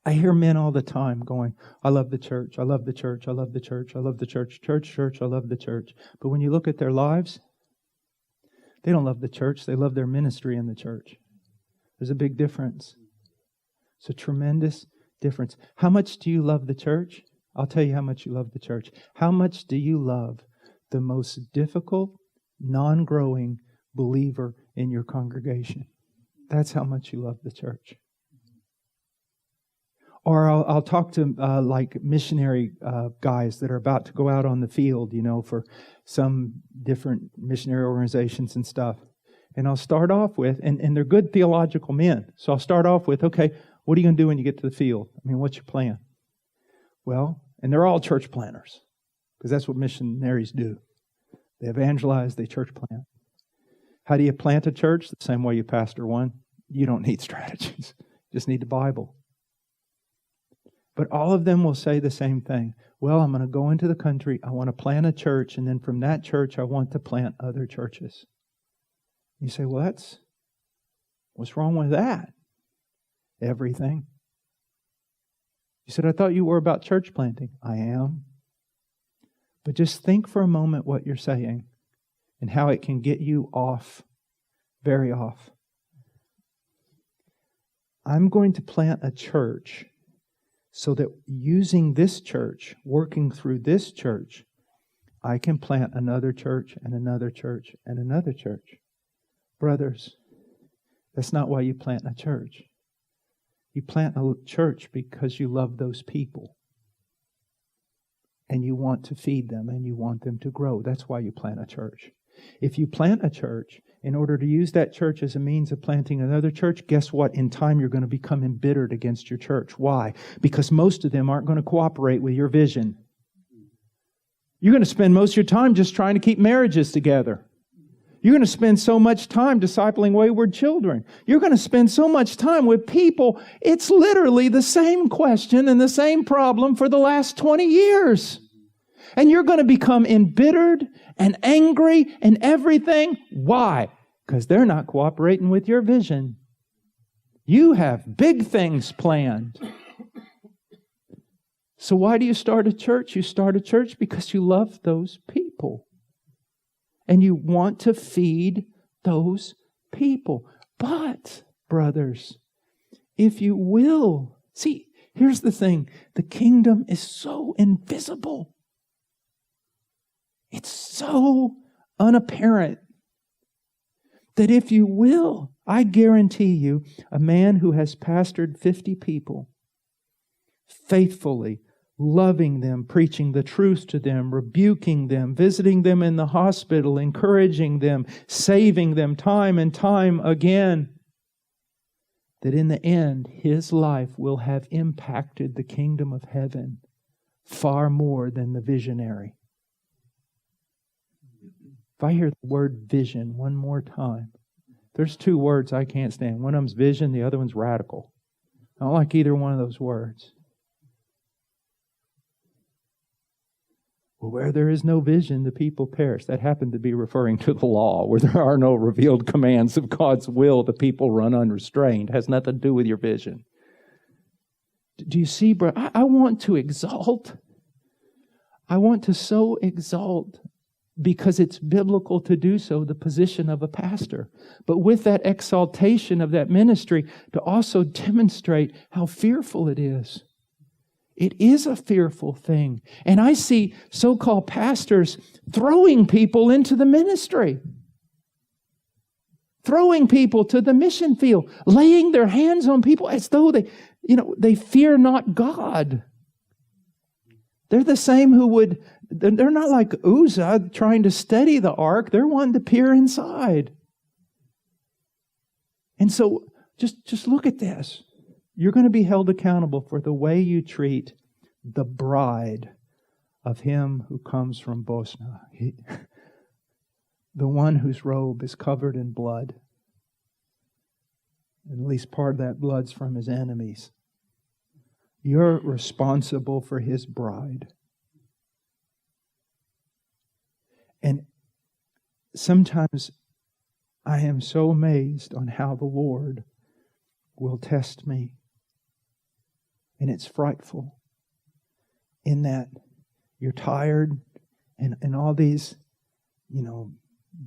I hear men all the time going, I love the church, I love the church, I love the church, I love the church, church, I love the church. But when you look at their lives, they don't love the church, they love their ministry in the church. There's a big difference. It's a tremendous difference. How much do you love the church? I'll tell you how much you love the church. How much do you love the most difficult, non-growing believer in your congregation? That's how much you love the church. Or I'll talk to like missionary guys that are about to go out on the field, for some different missionary organizations and stuff. And I'll start off with, and they're good theological men. So I'll start off with, okay, what are you going to do when you get to the field? I mean, what's your plan? Well, and they're all church planners, because that's what missionaries do. They evangelize, they church plant. How do you plant a church? The same way you pastor one. You don't need strategies. You just need the Bible. But all of them will say the same thing. Well, I'm going to go into the country. I want to plant a church. And then from that church, I want to plant other churches. You say, well, what's wrong with that? Everything. You said, I thought you were about church planting. I am. But just think for a moment what you're saying and how it can get you off, very off. I'm going to plant a church so that using this church, working through this church, I can plant another church and another church and another church. Brothers, that's not why you plant a church. You plant a church because you love those people. And you want to feed them and you want them to grow. That's why you plant a church. If you plant a church in order to use that church as a means of planting another church, guess what? In time, you're going to become embittered against your church. Why? Because most of them aren't going to cooperate with your vision. You're going to spend most of your time just trying to keep marriages together. You're going to spend so much time discipling wayward children. You're going to spend so much time with people. It's literally the same question and the same problem for the last 20 years. And you're going to become embittered and angry and everything. Why? Because they're not cooperating with your vision. You have big things planned. So why do you start a church? You start a church because you love those people. And you want to feed those people. But, brothers, if you will, see, here's the thing. The kingdom is so invisible. It's so unapparent that if you will, I guarantee you, a man who has pastored 50 people, faithfully, loving them, preaching the truth to them, rebuking them, visiting them in the hospital, encouraging them, saving them time and time again, that in the end, his life will have impacted the kingdom of heaven far more than the visionary. If I hear the word vision one more time, there's two words I can't stand. One of them's vision, the other one's radical. I don't like either one of those words. Well, where there is no vision, the people perish. That happened to be referring to the law. Where there are no revealed commands of God's will, the people run unrestrained. It has nothing to do with your vision. Do you see, bro? I want to exalt. I want to so exalt, because it's biblical to do so, the position of a pastor. But with that exaltation of that ministry, to also demonstrate how fearful it is. It is a fearful thing. And I see so-called pastors throwing people into the ministry. Throwing people to the mission field. Laying their hands on people as though they fear not God. They're the same they're not like Uzzah trying to steady the ark. They're wanting to peer inside. And so just look at this. You're going to be held accountable for the way you treat the bride of him who comes from Bosna. The one whose robe is covered in blood. And at least part of that blood's from his enemies. You're responsible for his bride. And sometimes I am so amazed on how the Lord will test me And it's frightful in that you're tired and all these,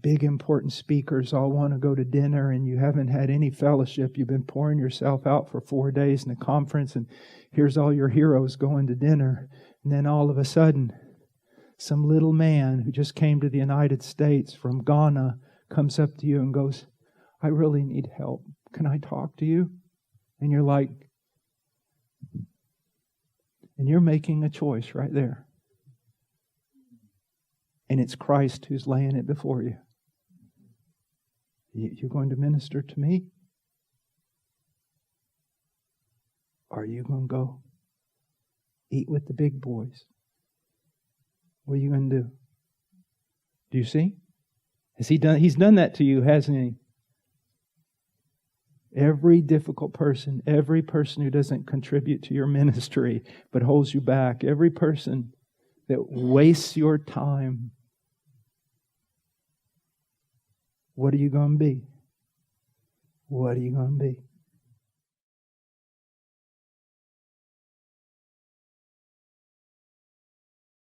big important speakers all want to go to dinner and you haven't had any fellowship. You've been pouring yourself out for 4 days in a conference and here's all your heroes going to dinner. And then all of a sudden, some little man who just came to the United States from Ghana comes up to you and goes, I really need help. Can I talk to you? And you're like, and you're making a choice right there. And it's Christ who's laying it before you. You're going to minister to me? Or are you going to go eat with the big boys? What are you going to do? Do you see? He's done that to you, hasn't he? Every difficult person, every person who doesn't contribute to your ministry but holds you back, every person that wastes your time, what are you going to be? What are you going to be?